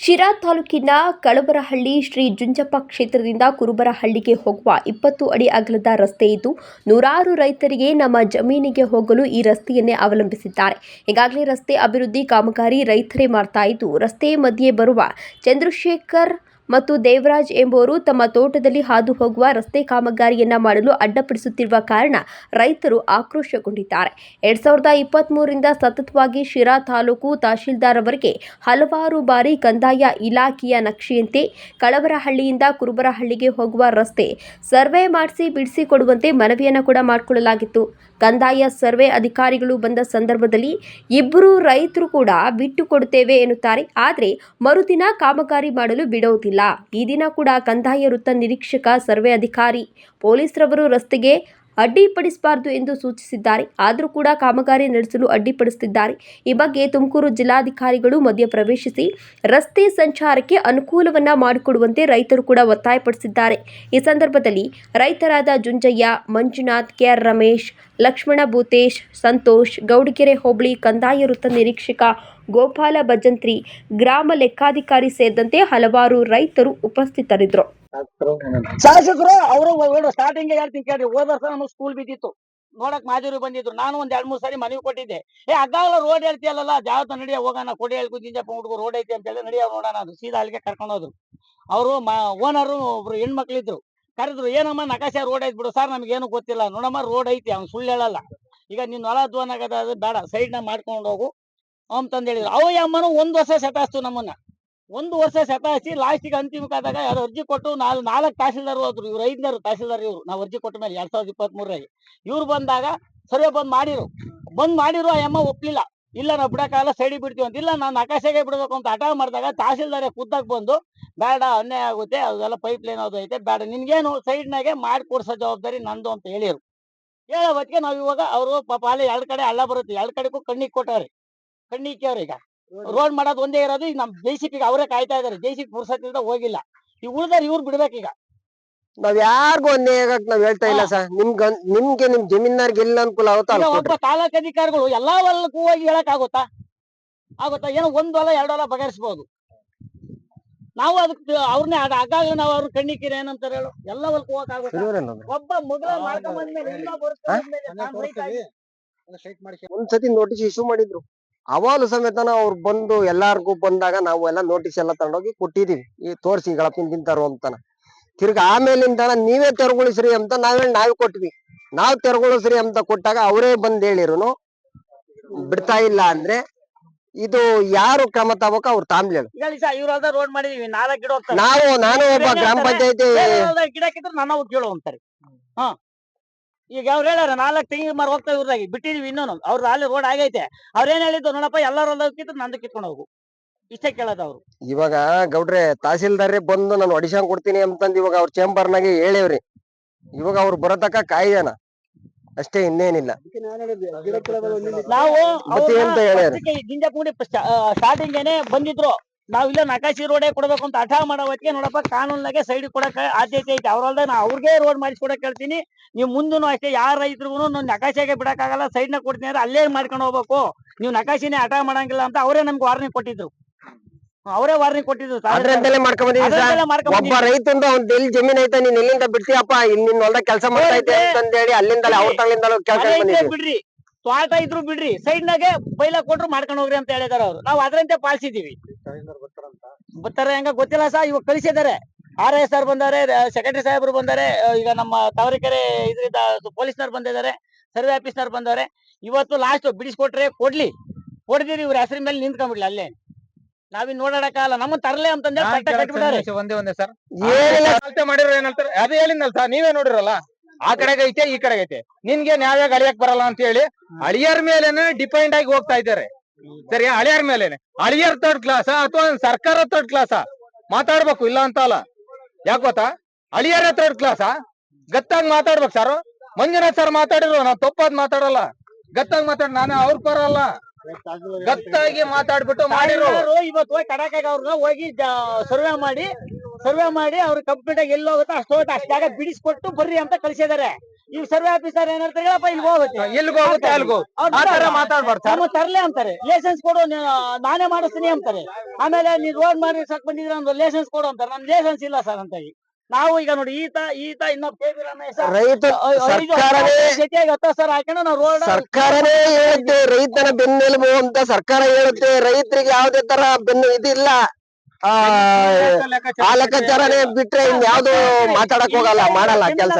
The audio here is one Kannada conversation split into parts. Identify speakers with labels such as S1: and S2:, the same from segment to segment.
S1: ಶಿರಾ ತಾಲೂಕಿನ ಕಳವರಹಳ್ಳಿ ಶ್ರೀ ಜುಂಜಪ್ಪ ಕ್ಷೇತ್ರದಿಂದ ಕುರುಬರಹಳ್ಳಿಗೆ ಹೋಗುವ 20 ಅಡಿ ಅಗಲದ ರಸ್ತೆ ಇದ್ದು ನೂರಾರು ರೈತರಿಗೆ ನಮ್ಮ ಜಮೀನಿಗೆ ಹೋಗಲು ಈ ರಸ್ತೆಯನ್ನೇ ಅವಲಂಬಿಸಿದ್ದಾರೆ. ಈಗಾಗಲೇ ರಸ್ತೆ ಅಭಿವೃದ್ಧಿ ಕಾಮಗಾರಿ ರೈತರೇ ಮಾಡ್ತಾ ಇದ್ದು, ರಸ್ತೆ ಮಧ್ಯೆ ಬರುವ ಚಂದ್ರಶೇಖರ್ ಮತ್ತು ದೇವರಾಜ್ ಎಂಬುವರು ತಮ್ಮ ತೋಟದಲ್ಲಿ ಹಾದು ಹೋಗುವ ರಸ್ತೆ ಕಾಮಗಾರಿಯನ್ನ ಮಾಡಲು ಅಡ್ಡಪಡಿಸುತ್ತಿರುವ ಕಾರಣ ರೈತರು ಆಕ್ರೋಶಗೊಂಡಿದ್ದಾರೆ. 2023ರಿಂದ ಸತತವಾಗಿ ಶಿರಾ ತಾಲೂಕು ತಹಶೀಲ್ದಾರ್ ಅವರಿಗೆ ಹಲವಾರು ಬಾರಿ ಕಂದಾಯ ಇಲಾಖೆಯ ನಕ್ಷೆಯಂತೆ ಕಳವರಹಳ್ಳಿಯಿಂದ ಕುರುಬರಹಳ್ಳಿಗೆ ಹೋಗುವ ರಸ್ತೆ ಸರ್ವೆ ಮಾಡಿಸಿ ಬಿಡಿಸಿಕೊಡುವಂತೆ ಮನವಿಯನ್ನು ಕೂಡ ಮಾಡಿಕೊಳ್ಳಲಾಗಿತ್ತು. ಕಂದಾಯ ಸರ್ವೆ ಅಧಿಕಾರಿಗಳು ಬಂದ ಸಂದರ್ಭದಲ್ಲಿ ಇಬ್ಬರು ರೈತರು ಕೂಡ ಬಿಟ್ಟು ಕೊಡುತ್ತೇವೆ ಎನ್ನುತ್ತಾರೆ. ಆದರೆ ಮರುದಿನ ಕಾಮಗಾರಿ ಮಾಡಲು ಬಿಡುವುದಿಲ್ಲ. ಈ ದಿನ ಕೂಡ ಕಂದಾಯ ವೃತ್ತ ನಿರೀಕ್ಷಕ, ಸರ್ವೆ ಅಧಿಕಾರಿ, ಪೊಲೀಸರವರು ರಸ್ತೆಗೆ ಅಡ್ಡಿಪಡಿಸಬಾರದು ಎಂದು ಸೂಚಿಸಿದ್ದಾರೆ. ಆದರೂ ಕೂಡ ಕಾಮಗಾರಿ ನಡೆಸಲು ಅಡ್ಡಿಪಡಿಸುತ್ತಿದ್ದಾರೆ. ಈ ಬಗ್ಗೆ ತುಮಕೂರು ಜಿಲ್ಲಾಧಿಕಾರಿಗಳು ಮಧ್ಯಪ್ರವೇಶಿಸಿ ರಸ್ತೆ ಸಂಚಾರಕ್ಕೆ ಅನುಕೂಲವನ್ನ ಮಾಡಿಕೊಡುವಂತೆ ರೈತರು ಕೂಡ ಒತ್ತಾಯಪಡಿಸಿದ್ದಾರೆ. ಈ ಸಂದರ್ಭದಲ್ಲಿ ರೈತರಾದ ಜುಂಜಯ್ಯ, ಮಂಜುನಾಥ್, ಕೆಆರ್ ರಮೇಶ್, ಲಕ್ಷ್ಮಣ ಭೂತೇಶ್, ಸಂತೋಷ್, ಗೌಡಿಗೆರೆ ಹೋಬಳಿ ಕಂದಾಯ ವೃತ್ತ ನಿರೀಕ್ಷಕ ಗೋಪಾಲ ಭಜಂತ್ರಿ, ಗ್ರಾಮ ಲೆಕ್ಕಾಧಿಕಾರಿ ಸೇರಿದಂತೆ ಹಲವಾರು ರೈತರು ಉಪಸ್ಥಿತರಿದ್ದರು.
S2: ಶಾಸಕರು ಅವರು ಸ್ಟಾರ್ಟಿಂಗ್ ಹೇಳ್ತೀನಿ ಕೇಳ್ರಿ. ಹೋದ ವರ್ಷ ನಮ್ಗೆ ಸ್ಕೂಲ್ ಬಿದ್ದಿತ್ತು, ನೋಡಕ್ ಮಾಜೂರಿ ಬಂದಿದ್ರು. ನಾನು ಒಂದ್ 2-3 ಸಾರಿ ಮನವಿ ಕೊಟ್ಟಿದ್ದೆ. ಅಗ್ಗಾಗಲ ರೋಡ್ ಹೇಳ್ತೀಯಲ್ಲ, ಜಾವತ ನಡಿಯ ಹೋಗೋಣ, ಕೊಡಿ ಹೇಳ್ಕೊ ಜಿಂಜಪ್ಪ ಹುಡುಗರು ರೋಡ್ ಐತಿ ಅಂತ ಹೇಳಿ ನಡಿಯ ನೋಡೋಣ ಅದು ಸೀದಾ ಅಲ್ಲಿಗೆ ಕರ್ಕೊಂಡು ಹೋದ್ರು. ಅವರು ಓನರು ಒಬ್ರು ಹೆಣ್ಮಕ್ಳಿದ್ರು. ಕರೆದ್ರು, ಏನಮ್ಮ ನಕಾಶೆ ರೋಡ್ ಐತಿ ಬಿಡು. ಸರ್ ನಮ್ಗೆ ಏನು ಗೊತ್ತಿಲ್ಲ, ನೋಡಮ್ಮ ರೋಡ್ ಐತಿ, ಅವ್ನು ಸುಳ್ಳು ಹೇಳಲ್ಲ. ಈಗ ನಿನ್ ಹೊಲ ದ್ವಾನ ಆಗದ ಬೇಡ, ಸೈಡ್ ನ ಮಾಡ್ಕೊಂಡು ಹೋಗು ಅಂತಂದ್ ಹೇಳಿದ್ರು. ಅವ ಅಮ್ಮನು 1 ವರ್ಷ ಸತಾಯಿಸ್ತು ನಮ್ಮನ್ನ. 1 ವರ್ಷ ಸತಾಯಿಸಿ ಲಾಸ್ಟಿಗೆ ಅಂತಿಮಕ್ಕಾದಾಗ ಯಾರು ಅರ್ಜಿ ಕೊಟ್ಟು 4 ತಹಸೀಲ್ದಾರ್ ಹೋದ್ರು. ಇವ್ರು 5ನೇರು ತಹಸೀಲ್ದಾರ್. ಇವ್ರು ನಾವು ಅರ್ಜಿ ಕೊಟ್ಟ ಮೇಲೆ 2023 ಇವ್ರು ಬಂದಾಗ ಸರ್ವೆ ಬಂದ್ ಮಾಡಿರು. ಆ ಅಮ್ಮ ಒಪ್ಲಿಲ್ಲ. ಇಲ್ಲ ನಾವು ಬಿಡಕ್ಕಾಗಲ್ಲ, ಸೈಡಿಗೆ ಬಿಡ್ತೀವಿ ಅಂತ. ಇಲ್ಲ ನಾನು ಆಕಾಶಗೆ ಬಿಡ್ಬೇಕು ಅಂತ ಹಠ ಮಾಡಿದಾಗ ತಹಸೀಲ್ದಾರ್ ಖುದ್ದಾಗ್ ಬಂದು, ಬೇಡ ಅನ್ಯಾಯ ಆಗುತ್ತೆ, ಅದೆಲ್ಲ ಪೈಪ್ ಲೈನ್ ಅದು ಐತೆ, ಬೇಡ ನಿನ್ಗೇನು ಸೈಡ್ನಾಗೆ ಮಾಡಿ ಕೊಡ್ಸೋ ಜವಾಬ್ದಾರಿ ನಂದು ಅಂತ ಹೇಳಿರು. ಹೇಳೋ ಹೊತ್ತಿಗೆ ನಾವ್ ಇವಾಗ ಅವರು ಪಾಪ ಅಲ್ಲಿ 2 ಕಡೆ ಹಳ್ಳ ಬರುತ್ತೆ, 2 ಕಡೆಗೂ ಕಣ್ಣಿಗೆ ಕೊಟ್ಟವ್ರಿ. ಕಣ್ಣಿಕ್ಕವ್ರಿ. ಈಗ ರೋಡ್ ಮಾಡೋದು ಒಂದೇ ಇರೋದು. ಈಗ ನಮ್ ಜೆಸಿಪಿಗೆ ಅವರೇ ಕಾಯ್ತಾ ಇದಾರೆ. ಜೆಸಿಪಿ ಪುರ್ಸತ್ತಿಂದ ಹೋಗಿಲ್ಲ. ಈ ಉಳಿದಾರ ಇವ್ರು ಬಿಡ್ಬೇಕೀಗ.
S3: ನಾವ್ ಯಾರಿಗೂ ಅನ್ಯಾಯ ಆಗಕ್ ನಾವ್ ಹೇಳ್ತಾ ಇಲ್ಲ ಸರ್. ನಿಮ್ಗೆ ನಿಮ್ ಜಮೀನ್ದಾರ್ಗೆ ಎಲ್ಲ ಅನುಕೂಲ ಆಗುತ್ತಾ?
S2: ಒಬ್ಬ ತಾಲೂಕ್ ಅಧಿಕಾರಿಗಳು ಎಲ್ಲಾ ಹೊಲಕ್ಕೂ ಹೋಗಿ ಹೇಳಕ್ ಆಗುತ್ತಾ? ಏನೋ 1 ಹೊಲ 2 ಹೊಲ ಬಗೆಹರಿಸಬಹುದು. ನಾವು ಅದಕ್ಕೆ ಅವ್ರನ್ನೇ ಆಗಾಗ ನಾವು ಅವ್ರ ಕಣ್ಣಿಕ್ಕಿರ ಏನಂತಾರೆ ಹೇಳು, ಎಲ್ಲ ಹೊಲಕ್ಕೂ ಹೋಗಕ್ ಆಗುತ್ತೆ? ಒಬ್ಬ ಮಗಳ
S3: ಒಂದ್ಸತಿ ನೋಟಿಸ್ ಇಶ್ಯೂ ಮಾಡಿದ್ರು. ಅವಾಲು ಸಮೇತನ ಅವ್ರು ಬಂದು ಎಲ್ಲಾರ್ಗು ಬಂದಾಗ ನಾವು ಎಲ್ಲ ನೋಟಿಸ್ ಎಲ್ಲ ತಗೊಂಡೋಗಿ ಕೊಟ್ಟಿದೀವಿ. ಈ ತೋರ್ಸಿ ಗಳಪಿನ ತಿಂತಾರು ಅಂತಾನ. ತಿರ್ಗ ಆಮೇಲಿಂದ ನೀವೇ ತೆರವುಗೊಳಿಸ್ರಿ ಅಂತ ನಾವೇ ಕೊಟ್ವಿ. ನಾವ್ ತೆರವುಗೊಳಿಸ್ರಿ ಅಂತ ಕೊಟ್ಟಾಗ ಅವರೇ ಬಂದ್ ಹೇಳಿರುನು ಬಿಡ್ತಾ ಇಲ್ಲ ಅಂದ್ರೆ ಇದು ಯಾರು ಕ್ರಮ ತಗೋಕ ಅವ್ರು ತಾಮ್ಲೇಳು.
S2: ಇವ್ರ ರೋಡ್ ಮಾಡಿದೀವಿ, 4 ಗಿಡ
S3: ನಾನು ಒಬ್ಬ ಗ್ರಾಮ ಪಂಚಾಯತಿ
S2: ಗಿಡ ಕಿದ್ರೆ ನಾನು ಕೇಳು ಅಂತಾರೆ. ಈಗ ಅವ್ರು ಹೇಳ್ಯಾರ 4 ತೆಂಗಿನ ಮರ ಹೋಗ್ತಾ ಇವ್ರದಾಗಿ ಬಿಟ್ಟಿದೀವಿ. ಇನ್ನೊಂದು ಅವ್ರ ಅಲ್ಲಿ ರೋಡ್ ಆಗೈತೆ. ಅವ್ರೇನ್ ಹೇಳಿದ್ದು, ನೋಡಪ್ಪ ಎಲ್ಲಾರು ಕಿತ್ತು ನಂದು ಕಿತ್ಕೊಂಡು ಹೋಗು, ಇಷ್ಟೇ ಕೇಳೋದು ಅವ್ರು.
S3: ಇವಾಗ ಗೌಡ್ರೆ ತಹಸೀಲ್ದಾರೇ ಬಂದು ನಾನು ಆಡಿಷನ್ ಕೊಡ್ತೀನಿ ಅಂತಂದ್ ಇವಾಗ ಅವ್ರ ಚೇಂಬರ್ನಾಗೆ ಹೇಳೇವ್ರಿ. ಇವಾಗ ಅವ್ರು ಬರೋತಕ ಕಾಯ್ಯಾನ ಅಷ್ಟೇ, ಇನ್ನೇನಿಲ್ಲ.
S2: ನಾವು ಜಿಂಜಪುಡಿ ಸ್ಟಾರ್ಟಿಂಗ್ ಏನೇ ಬಂದಿದ್ರು. ನಾವ್ ಇಲ್ಲ ನಕಾಶಿ ರೋಡೇ ಕೊಡ್ಬೇಕು ಅಂತ ಹಠ ಮಾಡೋ ಹೊತ್ತಿಗೆ, ನೋಡಪ್ಪ ಕಾನೂನಾಗೆ ಸೈಡ್ ಕೊಡಕ್ ಆದ್ಯತೆ ಐತೆ. ಅವ್ರಲ್ದ ನಾ ಅವ್ರಿಗೆ ರೋಡ್ ಮಾಡಿಸ್ಕೊಡಕ್ ಹೇಳ್ತೀನಿ. ನೀವು ಮುಂದೂ ಅಷ್ಟೇ ಯಾರ ರೈತರಿಗೂ ನಕಾಶಿಯಾಗೆ ಬಿಡಕ್ ಆಗಲ್ಲ, ಸೈಡ್ ನ ಕೊಡ್ತೀನಿ ಅಂದ್ರೆ ಅಲ್ಲೇ ಮಾಡ್ಕೊಂಡು ಹೋಗ್ಬೇಕು, ನೀವು ನಕಾಶಿನೇ ಹಠ ಮಾಡಂಗಿಲ್ಲ ಅಂತ ಅವರೇ ನಮ್ಗೆ ವಾರ್ನಿಂಗ್ ಕೊಟ್ಟಿದ್ರು. ಅವರೇ ವಾರ್ನಿಂಗ್ ಕೊಟ್ಟಿದ್ರು.
S3: ಒಬ್ಬ ರೈತಂದು ಅವ್ನ ಎಲ್ಲಿ ಜಮೀನ್ ಐತೆ, ನೀನ್ ಎಲ್ಲಿಂದ ಬಿಡ್ತೀಯಪ್ಪ, ನಿನ್ ಹೊಲ್ದಾಗ ಕೆಲಸ ಮಾಡ್ತಾ ಐತೆ ಅಂತ ಹೇಳಿ ಅಲ್ಲಿಂದ ಅವ್ರ ತಗಳಿಂದ
S2: ಬಿಡ್ರಿ, ತೋಟ ಇದ್ರು ಬಿಡ್ರಿ, ಸೈಡ್ ನಾಗೆ ಬೈಲ ಕೊಟ್ರು ಮಾಡ್ಕೊಂಡು ಹೋಗ್ರಿ ಅಂತ ಹೇಳಿದಾರೆ ಅವ್ರು. ನಾವು ಅದರಂತೆ ಪಾಲಿಸಿದೀವಿ. ಬರ್ತಾರೆ ಹೆಂಗ ಗೊತ್ತಿಲ್ಲ ಸಾ. ಇವಾಗ ಕಳಿಸಿದ್ದಾರೆ. RIS ಸರ್ ಬಂದಾರೆ, ಸೆಕ್ರೆಟರಿ ಸಾಹೇಬ್ರು ಬಂದಾರೆ, ಈಗ ನಮ್ಮ ತಾವರೆಕೆರೆ ಇದರಿಂದ ಪೊಲೀಸ್ನವ್ರು ಬಂದಿದ್ದಾರೆ, ಸರ್ವೆ ಆಫೀಸ್ನವ್ರು ಬಂದವ್ರೆ. ಇವತ್ತು ಲಾಸ್ಟ್ ಬಿಡಿಸ್ಕೊಟ್ರೆ ಕೊಡ್ದಿರಿ, ಇವ್ರ ಹೆಸರಿ ಮೇಲೆ ನಿಂತ್ಕೊಂಡ್ಬಿಡ್ಲಿ. ಅಲ್ಲೇ ನಾವಿನ್ ನೋಡಾಡಕ್ಕಾಗಲ್ಲ, ನಮ್ಮ ತರಲೆ ಅಂತಂದ್ರೆ ಕಟ್ಬಿಟ್ಟಾರೆ.
S4: ಒಂದೇ ಸರ್ ಮಾಡಿರೋ ಏನ್ ಹೇಳ್ತಾರೆ, ಅದು ಹೇಳಿದ್ನಲ್ ಸರ್, ನೀವೇ ನೋಡಿರಲ್ಲ. ಆ ಕಡೆಗೆ ಐತೆ ಈ ಕಡೆಗೆ ಐತೆ, ನಿನ್ಗೆ ನ್ಯಾಯವಾಗಿ ಅಳಿಯಕ್ ಬರಲ್ಲ ಅಂತ ಹೇಳಿ ಅಳಿಯರ್ ಮೇಲೆನೆ ಡಿಪೆಂಡ್ ಆಗಿ ಹೋಗ್ತಾ ಇದ್ದಾರೆ. ಸರಿ, ಅಳಿಯರ್ ಮೇಲೆನೆ. ಅಳಿಯರ್ 3rd ಕ್ಲಾಸ್ ಅಥವಾ ಸರ್ಕಾರ 3rd ಕ್ಲಾಸ್ ಮಾತಾಡ್ಬೇಕು, ಇಲ್ಲ ಅಂತ ಅಲ್ಲ. ಯಾಕೆ ಗೊತ್ತಾ, ಅಳಿಯರ 3rd ಕ್ಲಾಸ್ ಗತ್ತಾಗಿ ಮಾತಾಡ್ಬೇಕು ಸರ್. ಮಂಜುನಾಥ್ ಸರ್ ಮಾತಾಡಿದ್ರು, ನಾವ್ ತಪ್ಪಾದ್ ಮಾತಾಡಲ್ಲ, ಗತ್ತಾಗಿ ಮಾತಾಡ್. ನಾನು ಅವ್ರ ಪರಲ್ಲ, ಗತ್ತಾಗಿ ಮಾತಾಡ್ಬಿಟ್ಟು ಮಾಡಿರೋ.
S2: ಇವತ್ತು ಹೋಗಿ ಕಡಕಾಗ ಅವ್ರನ್ನ ಹೋಗಿ ಸರ್ವೆ ಮಾಡಿ ಅವ್ರ ಕಂಪ್ಲೀಟ್ ಆಗಿ ಎಲ್ಲಿ ಹೋಗುತ್ತೋ ಅಷ್ಟು ಜಾಗ ಬಿಡಿಸ್ಕೊಟ್ಟು ಬರ್ರಿ ಅಂತ ಕಳಿಸಿದಾರೆ. ಈ ಸರ್ವೆ ಆಫೀಸರ್ ಏನ್ ಹೇಳ್ತಾರೆ, ಹೇಳಪ್ಪ ಇಲ್ಲಿ ಹೋಗುತ್ತೆ,
S4: ಎಲ್ಲಿಗೆ ಹೋಗುತ್ತೆ ಅಲ್ಲಿಗೆ ಹೋಗುತ್ತೆ. ಆ ತರ ಮಾತಾಡ್ಬಾರ್ದು ಸರ್.
S2: ನಮ್ಮ ತರಲೆ ಅಂತಾರೆ, ಲೈಸೆನ್ಸ್ ಕೊಡು, ನಾನೇ ಮಾಡಿಸ್ತೀನಿ ಅಂತಾರೆ. ಆಮೇಲೆ ನೀನ್ ರೋಡ್ ಮಾಡಿ ಸಕ್ ಬಂದಿದ್ರೆ ಒಂದು ಲೈಸೆನ್ಸ್ ಕೊಡು ಅಂತಾರೆ. ನಮ್ ಲೈಸೆನ್ಸ್ ಇಲ್ಲ ಸರ್ ಅಂತ ಹೇಳಿ ನಾವು ಈಗ ನೋಡಿ ಈತ ಇನ್ನೊಬ್ಬ KP ರಮೇಶ
S3: ರೈತ ಸರ್ಕಾರನೇ
S2: 10 ಸಾವಿರ ಹಾಕೊಂಡು ನಾವು ರೋಡ್
S3: ಸರ್ಕಾರನೇ ಹೇಳುತ್ತೆ ರೈತನ ಬೆನ್ನೆಲುಬು ಅಂತ ಸರ್ಕಾರ ಹೇಳುತ್ತೆ. ರೈತರಿಗೆ ಯಾವುದೇ ತರ ಬೆನ್ನು ಇದಿಲ್ಲ. ಆ ಲೆಕ್ಕಾಚಾರನೇ ಬಿಟ್ರೆ ಇನ್ಯಾವ್ದು ಮಾತಾಡಕ್ ಹೋಗಲ್ಲ, ಮಾಡಲ್ಲ ಕೆಲ್ಸ.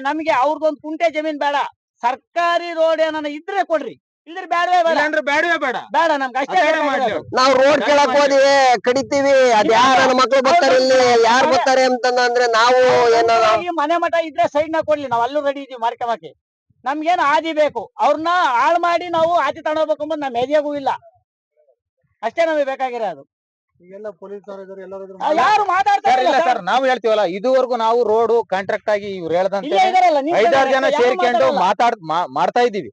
S2: ನಮ್ಗೆ ಅವ್ರದೊಂದು ಕುಂಟೆ ಜಮೀನ್ ಬೇಡ, ಸರ್ಕಾರಿ ರೋಡ್ ಏನಾನ ಇದ್ರೆ ಕೊಡ್ರಿ, ಇಲ್ದ್ರೆ ಬೇಡವೇ ಬೇಡ
S4: ಅಂದ್ರೆ ಬೇಡವೇ ಬೇಡ.
S2: ಬೇಡ ನಮ್ಗೆ ಅಷ್ಟೇ ಬೇಕಾಗಿರೋದು.
S3: ನಾವು ರೋಡ್ ಕೇಳಕ್ ಹೋದಿವಿ, ಕಡಿತೀವಿ. ಅದ್ ಯಾರ ನನ್ನ ಮಕ್ಳು ಬರ್ತಾರೆ, ಇಲ್ಲಿ ಯಾರು ಬರ್ತಾರೆ ಅಂತಂದ್ರೆ ನಾವು ಏನೋ
S2: ಈ ಮನೆ ಮಠ ಇದ್ರೆ ಸೈಡ್ ನ ಕೊಡ್ಲಿ, ನಾವ್ ಅಲ್ಲೂ ರೆಡಿ ಇದೀವಿ ಮಾಡ್ಕೊಂಬಕ್ಕೆ. ನಮ್ಗೇನು ಆದಿ ಬೇಕು, ಅವ್ರನ್ನ ಹಾಳು ಮಾಡಿ ನಾವು ಆದಿ ತಗೊಂಡೋಗ್ಬೇಕು ಅಂಬುದು ನಮ್ಮ ಎದೆಗೂ ಇಲ್ಲ. ಅಷ್ಟೇ ನಮಗೆ ಬೇಕಾಗಿರೋದು. ಯಾರು ಮಾತಾಡ್ತಾರೆ
S4: ಇಲ್ಲ ಸರ್, ನಾವು ಹೇಳ್ತೀವಲ್ಲ, ಇದುವರೆಗೂ ನಾವು ರೋಡ್ ಕಾಂಟ್ರಾಕ್ಟ್ ಆಗಿ ಇವ್ರು ಹೇಳ್ದಂತೆ
S2: ಇಲ್ಲೇ ಇದಾರಲ್ಲ, ನೀವು
S4: 5-6 ಜನ
S2: ಯಾರು
S4: ಸೇರ್ಕೊಂಡು
S2: ಮಾತಾಡಲ್ಲ?
S4: ಮಾಡ್ತಾ ಇದೀವಿ.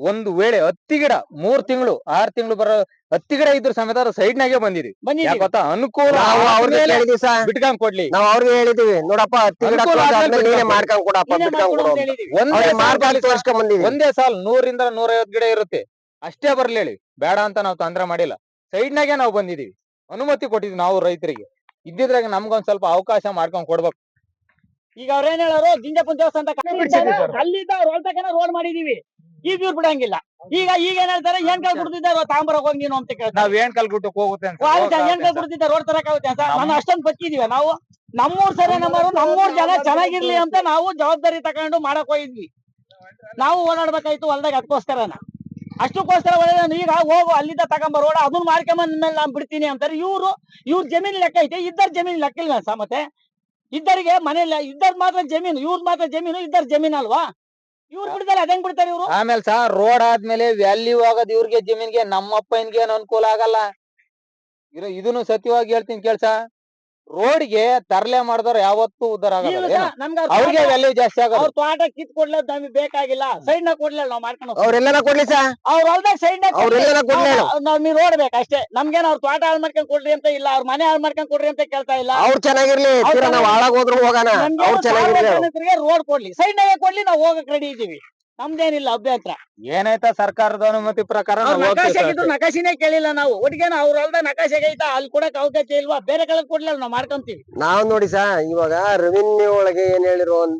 S4: ಒಂದು ವೇಳೆ ಹತ್ತಿ ಗಿಡ 3 ತಿಂಗಳು 6 ತಿಂಗಳು ಬರೋ ಹತ್ತಿ ಗಿಡ ಇದ್ರ ಸಮೇತ ಸೈಡ್ ನಾಗೆ ಬಂದಿದೀವಿ.
S2: ಬಂದಿದ್ದೀವಿ.
S4: ಯಾಕೆ ಗೊತ್ತಾ, ಅನುಕೂಲ
S3: ನಾವು ಅವ್ರಿಗೆ ಹೇಳಿದ್ವಿ ಸರ್,
S4: ಬಿಟ್ಕೊಂಡ್ ಕೊಡ್ಲಿ.
S3: ನಾವ್ ಅವ್ರಿಗೆ ಹೇಳಿದೀವಿ, ನೋಡಪ್ಪ ಹತ್ತಿ ಗಿಡ
S4: ಅನುಕೂಲ
S3: ಆದ್ಮೇಲೆ
S4: ಆದ್ಮೇಲೆ
S3: ನೀನೇ ಮಾಡ್ಕೊಂಡ್ ಕೊಡಪ್ಪ,
S2: ನೀನೇ
S3: ಬಿಟ್ಕೊಂಡ್
S2: ಮಾಡ್ಕೊಡು
S3: ಕೊಡು
S2: ಅಂತ
S3: ಅಂತ.
S2: ಹೇಳಿದೀವಿ.
S4: ಒಂದೇ
S3: ಅವ್ರಿಗೆ
S4: ಸಾಲ್
S3: ಮಾರ್ಗ ತೋರ್ಸ್ಕೊಂಡ್ ಬಂದಿವಿ.
S4: ಒಂದೇ ಸಾಲ್ 100ರಿಂದ 150 ಗಿಡ ಇರುತ್ತೆ, ಅಷ್ಟೇ ಬರ್ಲಿ ಹೇಳಿ. ಬೇಡ ಅಂತ ನಾವು ತೊಂದ್ರೆ ಮಾಡಿಲ್ಲ, ಸೈಡ್ ನಾಗೆ ನಾವು ಬಂದಿದೀವಿ, ಅನುಮತಿ ಕೊಟ್ಟಿದ್ವಿ ನಾವು ರೈತರಿಗೆ. ಇದ್ದಿದ್ರಾಗ ನಮ್ಗೊಂದ್ ಸ್ವಲ್ಪ ಅವಕಾಶ ಮಾಡ್ಕೊಂಡ್ ಕೊಡ್ಬೇಕು.
S2: ಈಗ ಅವ್ರೇನ್ ಹೇಳೋರು, ಗಿಂಜಪ್ಪನ ದೇವಸ್ಥಾನ
S4: ಬಿಡ್ಸಿದ್ದೀವಿ ಸರ್.
S2: ಅಲ್ಲಿದ್ದ ರೋಡ್ ಮಾಡಿದೀವಿ, ಈಗ ಇವ್ರು ಬಿಡಂಗಿಲ್ಲ. ಈಗ ಏನ್ ಹೇಳ್ತಾರೆ, ಏನ್ ಕಾಲ್ ಕುಡ್ದಿದ್ದಾರೆ ತಾಂಬರಕ್ ಹೋಗಿ ನೀನು ಅಂತ ಕೇಳ್ತಾರೆ.
S4: ನಾವ್ ಏನ್ ಕಲ್ಗುಟ್ಟಕ್ ಹೋಗುತ್ತೆ ಅಂತ
S2: ಏನ್ ಕಾಲ್ ಕುಡ್ದಿದ್ದ ರೋಡ್ ತರಕ್ ಆಗುತ್ತೆ ಅಂತ ನಾನು ಅಷ್ಟೊಂದು ಬಚ್ಚಿದೀವಿ. ನಾವು ನಮ್ಮೂರ್ ಸರಿ ನಮ್ಮೂರ್ ಜನ ಚೆನ್ನಾಗಿರ್ಲಿ ಅಂತ ನಾವು ಜವಾಬ್ದಾರಿ ತಗೊಂಡು ಮಾಡಕ್ ಹೋಗಿದ್ವಿ. ನಾವು ಓಡಾಡ್ಬೇಕಾಯ್ತು ಹೊಲ್ದಾಗ, ಅದಕ್ಕೋಸ್ಕರನ ಅಷ್ಟಕ್ಕೋಸ್ಕರ ಒಳ್ಳೆ. ಈಗ ಹೋಗು ಅಲ್ಲಿದ್ದ ತಗೊಂಬ ರೋಡ್, ಅದನ್ನ ಮಾಡ್ಕೊಂಬಂದ ಮೇಲೆ ನಾನ್ ಬಿಡ್ತೀನಿ ಅಂತಾರೆ. ಇವ್ರ ಜಮೀನ್ ಲೆಕ್ಕ ಐತೆ, ಇದ್ದರ ಜಮೀನ್ ಲೆಕ್ಕ ಇಲ್ಲ ಸರ್. ಮತ್ತೆ ಇದ್ದರಿಗೆ ಮನೇಲಿ ಇದ್ದರ್ ಮಾತ್ರ ಜಮೀನು, ಇವ್ರ ಮಾತ್ರ ಜಮೀನು, ಇದ್ದರ ಜಮೀನ್ ಅಲ್ವಾ? ಇವ್ರು ಬಿಡ್ತಾರೆ, ಅದೇಂಗ್ ಬಿಡ್ತಾರೆ ಇವ್ರು?
S4: ಆಮೇಲೆ ಸಹ ರೋಡ್ ಆದ್ಮೇಲೆ ವ್ಯಾಲ್ಯೂ ಆಗೋದ್ ಇವ್ರಿಗೆ ಜಮೀನ್ಗೆ, ನಮ್ಮಪ್ಪನಿಗೆ ಏನು ಅನುಕೂಲ ಆಗಲ್ಲ. ಇದನ್ನು ಸತ್ಯವಾಗಿ ಹೇಳ್ತೀನಿ ಕೇಳ್ಸ, ರೋಡ್ಗೆ ತರಲೆ ಮಾಡಿದವ್ರು ಯಾವತ್ತೂ ಉದ್ದಾರ ಆಗಲ್ಲ.
S2: ಇಲ್ಲ
S4: ಏನು?
S2: ಸರ್, ನಮ್ಗೆ
S4: ಅವ್ರಿಗೆ ವ್ಯಾಲ್ಯೂ ಜಾಸ್ತಿ ಆಗೋದು.
S2: ಅವ್ರ ತೋಟ ಕಿತ್ ಕೊಡ್ಲದ್ ನಮಗೆ ಬೇಕಾಗಿಲ್ಲ, ಸೈಡ್ ನ ಕೊಡ್ಲಿಲ್ಲ ನಾವು ಮಾಡ್ಕೊಂಡು
S3: ಅವ್ರೆಲ್ಲನ ಕೊಡ್ಲಿ ಸಾ,
S2: ಅವ್ರ ಹೊಲ್ದಾಗ ಸೈಡ್
S3: ಅವ್ರೆಲ್ಲನ ಕೊಡ್ಲಿ.
S2: ನಮ್ಗೆ ರೋಡ್ ಬೇಕು ಅಷ್ಟೇ. ನಮ್ಗೇನ್ ಅವ್ರ ತೋಟ ಹಾಳು ಮಾಡ್ಕೊಂಡ್ ಕೊಡ್ರಿ ಅಂತ ಇಲ್ಲ, ಅವ್ರ ಮನೆ ಹಾಳು ಮಾಡ್ಕೊಂಡ್ ಕೊಡ್ರಿ ಅಂತ ಕೇಳ್ತಾ ಇಲ್ಲ.
S3: ಅವ್ರು ಚೆನ್ನಾಗಿರ್ಲಿ, ತೀರಾ ನಾವ್ ಹಾಳಾಗೋದ್ರು ಹೋಗೋಣ, ಅವ್ರು ಚೆನ್ನಾಗಿರ್ಲಿ.
S2: ರೋಡ್ ಕೊಡ್ಲಿ, ಸೈಡ್ ನಾಗೆ ಕೊಡ್ಲಿ, ನಾವು ಹೋಗಕ್ ರೆಡಿ ಇದೀವಿ. ನಮ್ದೇನಿಲ್ಲ ಅಭ್ಯಂತರ.
S4: ಏನಾಯ್ತಾ ಸರ್ಕಾರದ ಅನುಮತಿ ಪ್ರಕಾರ
S2: ಅವ್ರ
S4: ನಾವು ಹೋಗ್ತೀವಿ
S2: ನಕಾಶೆಗೆ
S4: ಸರ್.
S2: ನಕಾಶಿನೇ ಕೇಳಿಲ್ಲ ನಾವು. ಒಟ್ಟಿಗೆ ಅವ್ರ ಹೊಲ್ದಾಗ ನಕಾಶೆಗೆ ಐತಾ, ಅಲ್ಲಿ ಕೊಡಕ್ ಅವಕಾಶ ಇಲ್ವಾ? ಬೇರೆ ಕಡೆ ಕೊಡ್ಲಿಲ್ಲ, ನಾವು ಮಾಡ್ಕೊಂತೀವಿ.
S3: ನಾವ್ ನೋಡಿ ಸಾ, ಇವಾಗ ರೆವಿನ್ಯೂ ಒಳಗೆ ಏನ್ ಹೇಳಿರೋ ಅಂದ್ರೆ